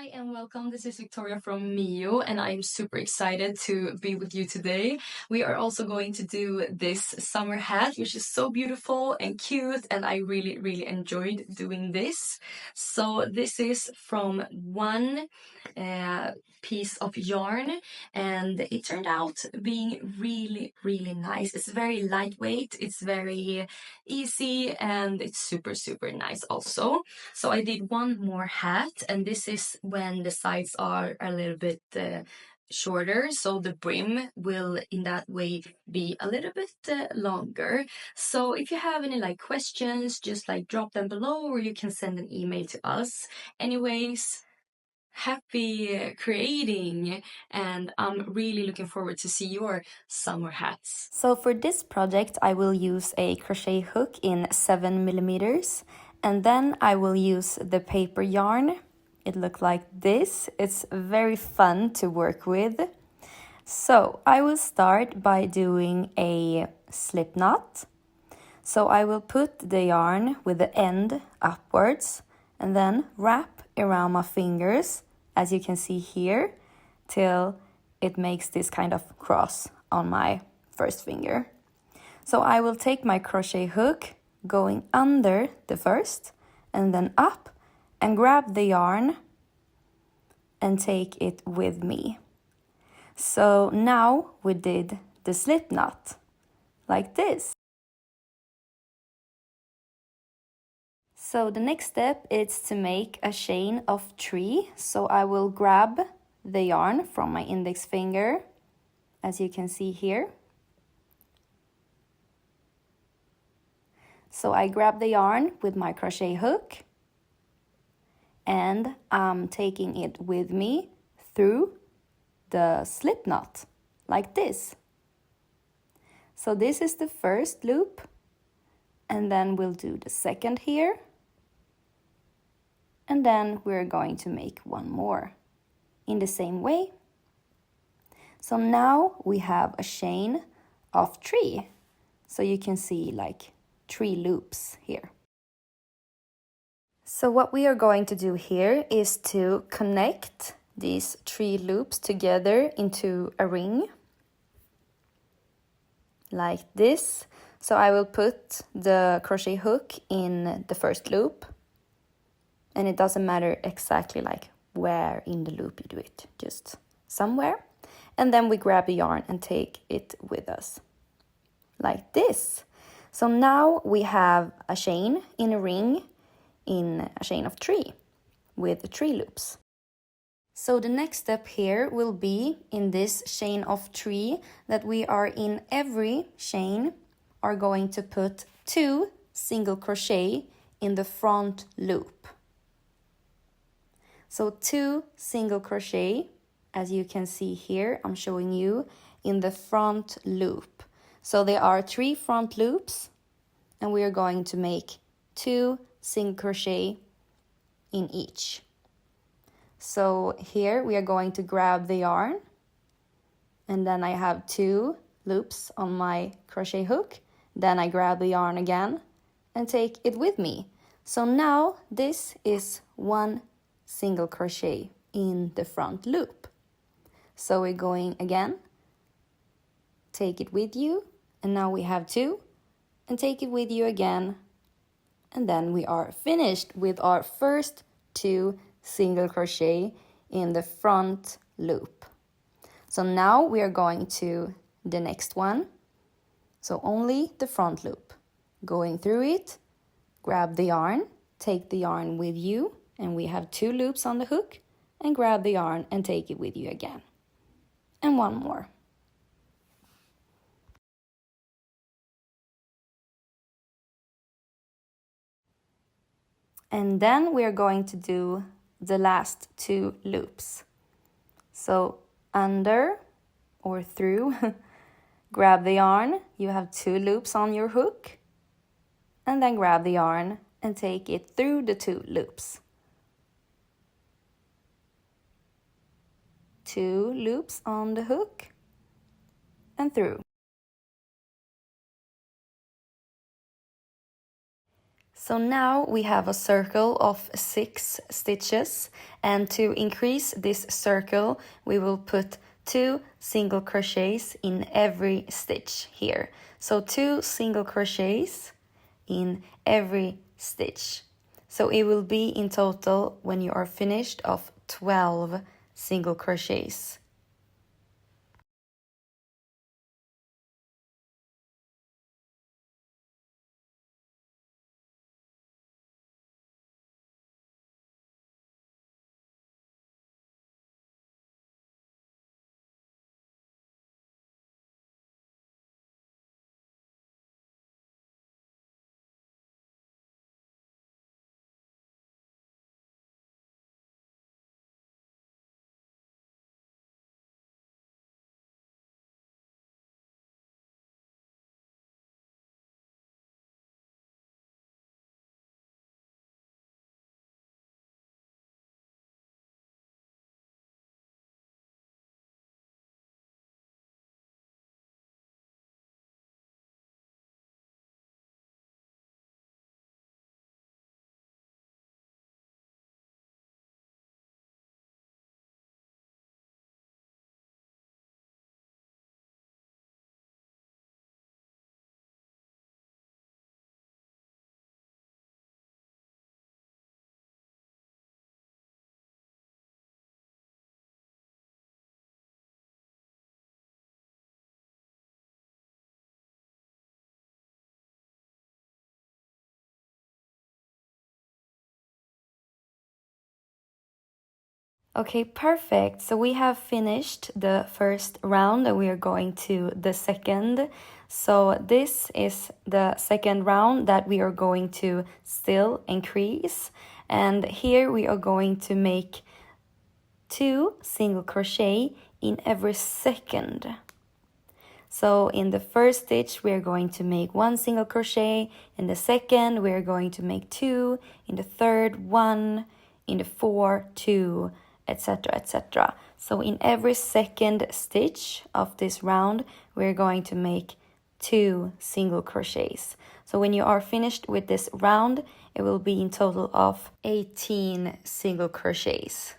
Hi and welcome. This is Victoria from MYO and I'm super excited to be with you today. We are also going to do this summer hat, which is so beautiful and cute, and I really enjoyed doing this. So this is from one piece of yarn, and it turned out being really nice. It's very lightweight, it's very easy, and it's super nice also. So I did one more hat, and this is when the sides are a little bit shorter, so the brim will in that way be a little bit longer. So if you have any questions, just drop them below, or you can send an email to us. Anyways, happy creating, and I'm really looking forward to see your summer hats. So for this project I will use a crochet hook in 7mm, and then I will use the paper yarn. It looks like this. It's very fun to work with. So I will start by doing a slip knot. So I will put the yarn with the end upwards and then wrap around my fingers, as you can see here, till it makes this kind of cross on my first finger. So I will take my crochet hook going under the first and then up and grab the yarn and take it with me. So now we did the slip knot like this. So the next step is to make a chain of 3. So I will grab the yarn from my index finger, as you can see here. So I grab the yarn with my crochet hook and I'm taking it with me through the slip knot like this. So this is the first loop, and then we'll do the second here, and then we're going to make one more in the same way. So now we have a chain of 3. So you can see 3 loops here. So what we are going to do here is to connect these 3 loops together into a ring like this. So I will put the crochet hook in the first loop, and it doesn't matter exactly where in the loop you do it, just somewhere. And then we grab the yarn and take it with us like this. So now we have a chain in a ring in a chain of 3 with 3 loops. So the next step here will be in this chain of 3 that we are in every chain are going to put 2 single crochet in the front loop. So 2 single crochet, as you can see here, I'm showing you in the front loop. So there are 3 front loops, and we are going to make 2 single crochet in each. So here we are going to grab the yarn, and then I have 2 loops on my crochet hook. Then I grab the yarn again and take it with me. So now this is 1 single crochet in the front loop. So we're going again, take it with you, and now we have 2, and take it with you again, and then we are finished with our first 2 single crochet in the front loop. So now we are going to the next one. So only the front loop. Going through it, grab the yarn, take the yarn with you, and we have 2 loops on the hook, and grab the yarn and take it with you again. And one more. And then we are going to do the last 2 loops. So under or through, grab the yarn, you have 2 loops on your hook, and then grab the yarn and take it through the 2 loops. 2 loops on the hook and through. So now we have a circle of 6 stitches, and to increase this circle we will put 2 single crochets in every stitch here. So 2 single crochets in every stitch. So it will be in total, when you are finished, of 12 single crochets. Okay, perfect. So we have finished the first round and we are going to the second. So this is the second round that we are going to still increase. And here we are going to make 2 single crochet in every second. So in the first stitch we are going to make 1 single crochet, in the second we are going to make 2, in the third 1, in the fourth 2, etc, etc. So in every second stitch of this round we're going to make 2 single crochets. So when you are finished with this round, it will be in total of 18 single crochets.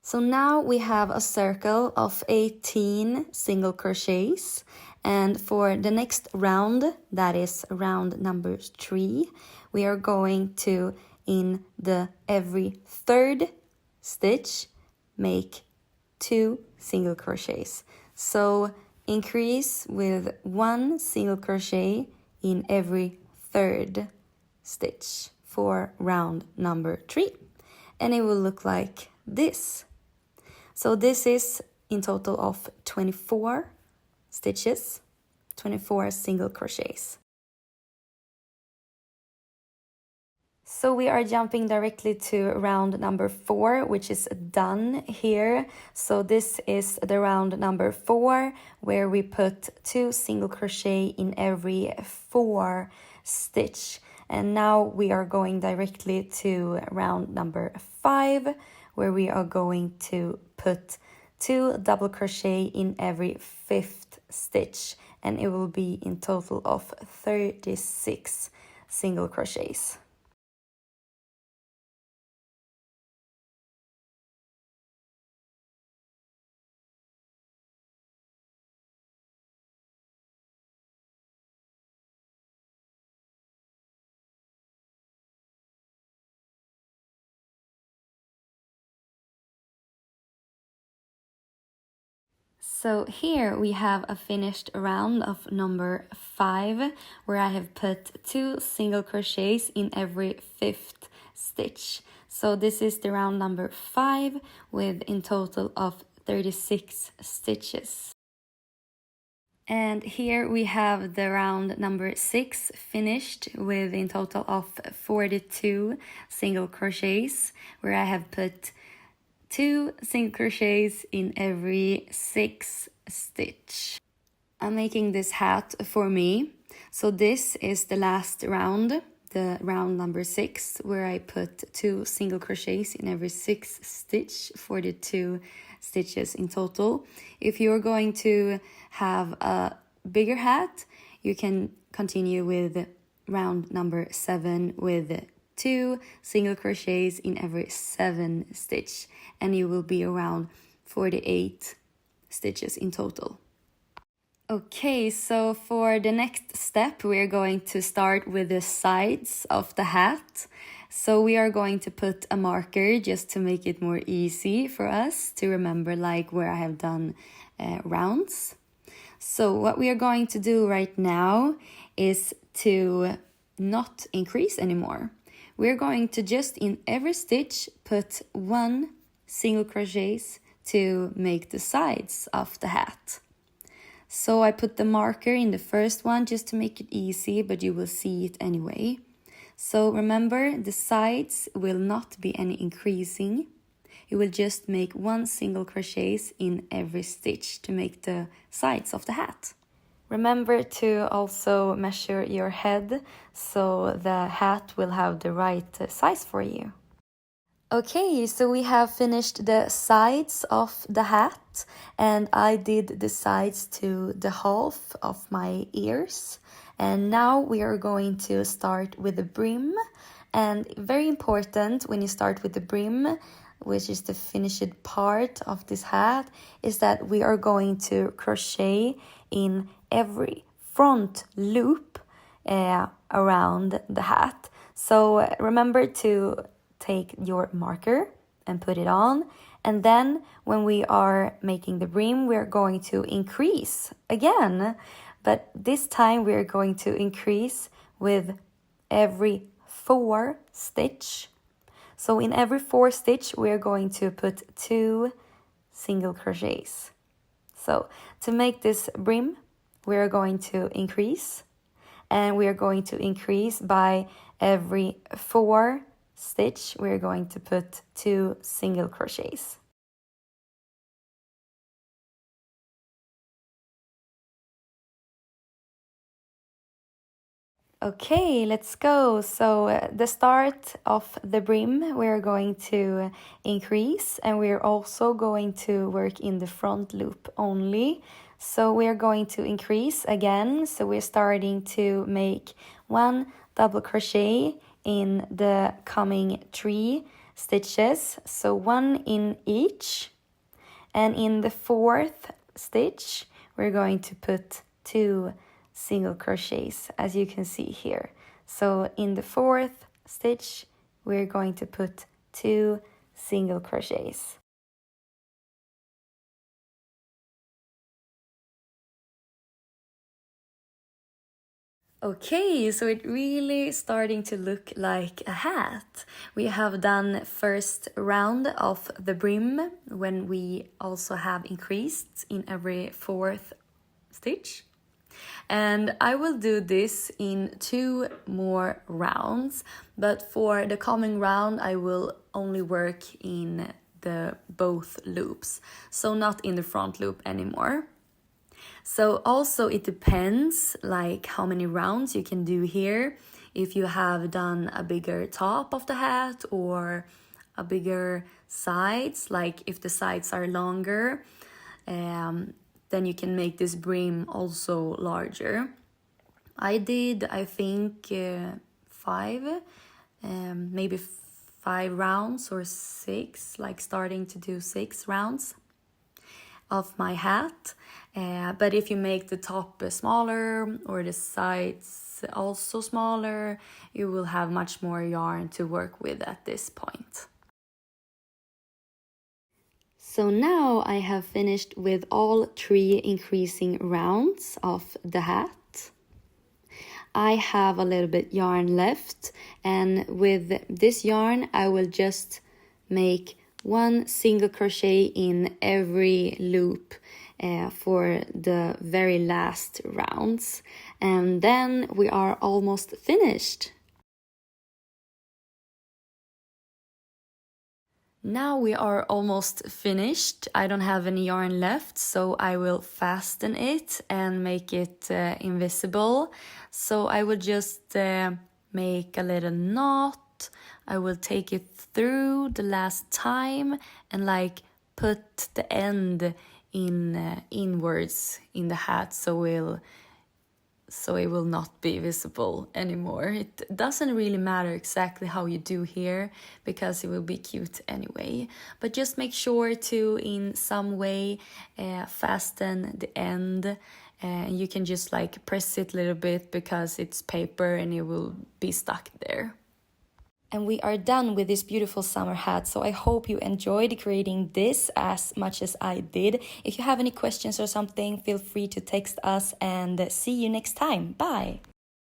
So now we have a circle of 18 single crochets, and for the next round, that is round number 3, we are going to, in the every third stitch, make 2 single crochets. So increase with 1 single crochet in every third stitch for round number 3, and it will look like this. So this is in total of 24 stitches, 24 single crochets. So we are jumping directly to round number 4, which is done here. So this is the round number 4, where we put 2 single crochet in every 4 stitch. And now we are going directly to round number 5, where we are going to put 2 double crochet in every 5th stitch, and it will be in total of 36 single crochets. So here we have a finished round of number 5, where I have put 2 single crochets in every 5th stitch. So this is the round number 5 with in total of 36 stitches. And here we have the round number 6 finished with in total of 42 single crochets, where I have put 2 single crochets in every 6 stitch. I'm making this hat for me. So this is the last round, the round number 6, where I put 2 single crochets in every 6 stitch, 42 stitches in total. If you're going to have a bigger hat, you can continue with round number 7 with 2 single crochets in every 7 stitch, and you will be around 48 stitches in total. Okay, so for the next step, we're going to start with the sides of the hat. So we are going to put a marker just to make it more easy for us to remember, like where I have done rounds. So what we are going to do right now is to not increase anymore. We're going to just in every stitch put 1 single crochets to make the sides of the hat. So I put the marker in the first one just to make it easy, but you will see it anyway. So remember, the sides will not be any increasing. You will just make 1 single crochets in every stitch to make the sides of the hat. Remember to also measure your head so the hat will have the right size for you. Okay, so we have finished the sides of the hat, and I did the sides to the half of my ears. And now we are going to start with the brim. And very important when you start with the brim, which is the finished part of this hat, is that we are going to crochet in every front loop around the hat. So remember to take your marker and put it on, and then when we are making the brim, we're going to increase again, but this time we're going to increase with every 4 stitch. So in every 4 stitch we're going to put 2 single crochets. So to make this brim, we're going to increase, and we are going to increase by every 4 stitch. We're going to put 2 single crochets. Okay, let's go. So the start of the brim, we're going to increase, and we're also going to work in the front loop only. So we're going to increase again. So we're starting to make 1 double crochet in the coming 3 stitches. So 1 in each. And in the 4th stitch, we're going to put 2 single crochets, as you can see here. So in the 4th stitch, we're going to put 2 single crochets. Okay, so it's really starting to look like a hat. We have done first round of the brim when we also have increased in every 4th stitch. And I will do this in 2 more rounds, but for the coming round I will only work in the both loops, so not in the front loop anymore. So also it depends like how many rounds you can do here. If you have done a bigger top of the hat or a bigger sides, like if the sides are longer, then you can make this brim also larger. I did, I think, 5, maybe 5 rounds or 6, like starting to do 6 rounds of my hat. But if you make the top smaller or the sides also smaller, you will have much more yarn to work with at this point. So now I have finished with all 3 increasing rounds of the hat. I have a little bit yarn left, and with this yarn I will just make 1 single crochet in every loop for the very last rounds, and then we are almost finished. Now we are almost finished. I don't have any yarn left, so I will fasten it and make it invisible. So I will just make a little knot. I will take it through the last time and like put the end in inwards in the hat, so it will not be visible anymore. It doesn't really matter exactly how you do here because it will be cute anyway. But just make sure to in some way fasten the end. You can just like press it a little bit because it's paper and it will be stuck there. And we are done with this beautiful summer hat, so I hope you enjoyed creating this as much as I did. If you have any questions or something, feel free to text us, and see you next time. Bye!